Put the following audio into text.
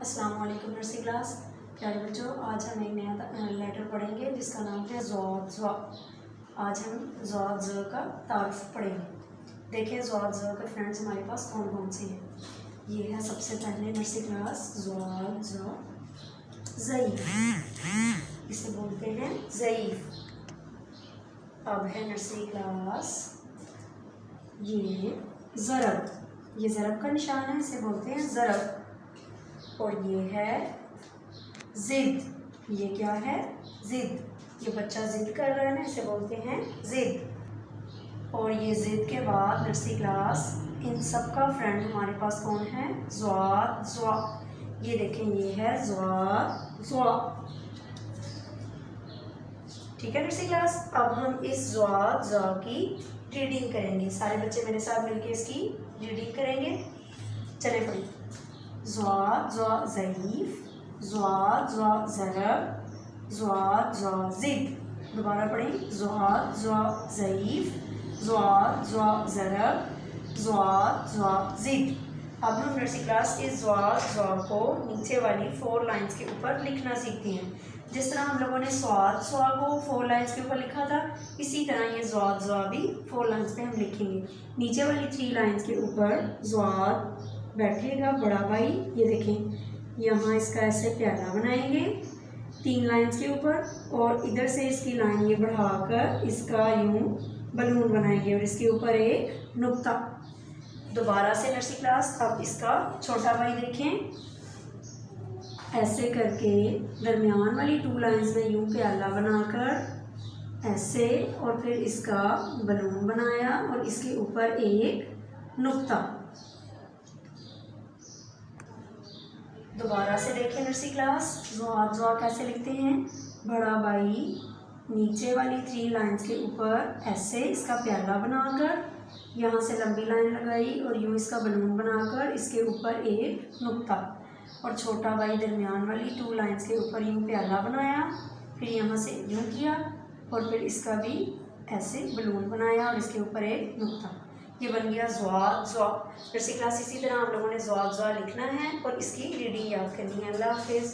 अस्सलाम वालेकुम nursery class. प्यारे बच्चों, आज हम एक नया लेटर पढ़ेंगे जिसका नाम है ज़ौद ज़्वा। आज हम ज़ौद ज़ का तारुफ पढ़ेंगे। देखें ज़ौद ज़ के फ्रेंड्स हमारे पास कौन कौन से हैं। ये है सबसे पहले नर्सरी क्लास ज़ौद ज़ ज़ईफ़, इसे बोलते हैं ज़ईफ़। अब है नर्सरी क्लास ये ज़रब, ये ज़रब का निशान है, इसे बोलते हैं ज़रब। और ये है ज़िद, ये क्या है ज़िद, ये बच्चा ज़िद कर रहा है ना, इसे बोलते हैं ज़िद। और ये ज़िद के बाद नर्सरी क्लास इन सब का फ्रेंड हमारे पास कौन है, ज़्वाद ज़्वा। ये देखें ये है ज़्वाद ज़्वा। ठीक है नर्सरी क्लास, अब हम इस ज़्वाद ज़्वा की रीडिंग करेंगे। सारे बच्चे मेरे साथ मिलकर इसकी रीडिंग करेंगे। चले पढ़िए। ज़्वाद ज़्वा ज़ईफ़, ज़्वाद ज़्वा ज़रब, ज़्वाद ज़्वा ज़िद। दोबारा पढ़ें। ज़्वाद ज़्वा ज़ईफ़, ज़्वाद ज़्वा ज़रब, ज़्वाद ज़्वा ज़िद। अब हम नर्सरी क्लास के ज़्वाद ज़्वा को नीचे वाली 4 लाइन्स के ऊपर लिखना सीखते हैं। जिस तरह हम लोगों ने स्वाद ज़्वा को 4 लाइन्स के ऊपर लिखा था, इसी तरह ये ज़्वाद ज़्वा भी 4 लाइन्स पे हम लिखेंगे। नीचे वाली 3 लाइन्स के ऊपर ज़्वाद बैठेगा बड़ा भाई, ये देखें यहाँ इसका ऐसे प्याला बनाएंगे 3 लाइन्स के ऊपर, और इधर से इसकी लाइन ये बढ़ाकर इसका यूं बलून बनाएंगे और इसके ऊपर एक नुक्ता। दोबारा से नर्सरी क्लास, अब इसका छोटा भाई देखें, ऐसे करके दरमियान वाली 2 लाइन्स में यूं प्याला बनाकर ऐसे, और फिर इसका बलून बनाया और इसके ऊपर एक नुक्ता। दोबारा से देखें नर्सरी क्लास, ज़्वाद ज़्वा कैसे लिखते हैं। बड़ा भाई नीचे वाली 3 लाइन्स के ऊपर ऐसे इसका प्याला बनाकर यहाँ से लंबी लाइन लगाई और यूँ इसका बलून बनाकर इसके ऊपर एक नुक्ता, और छोटा भाई दरमियान वाली 2 लाइन्स के ऊपर यूँ प्याला बनाया, फिर यहाँ से यूँ किया और फिर इसका भी ऐसे बलून बनाया और इसके ऊपर एक नुक्ता। ये बन गया ज़्वाद ज़्वा। नर्सरी क्लास इसी तरह हम लोगों ने ज़्वाद ज़्वा लिखना है और इसकी रीडिंग याद करनी है। अल्लाह हाफिज़।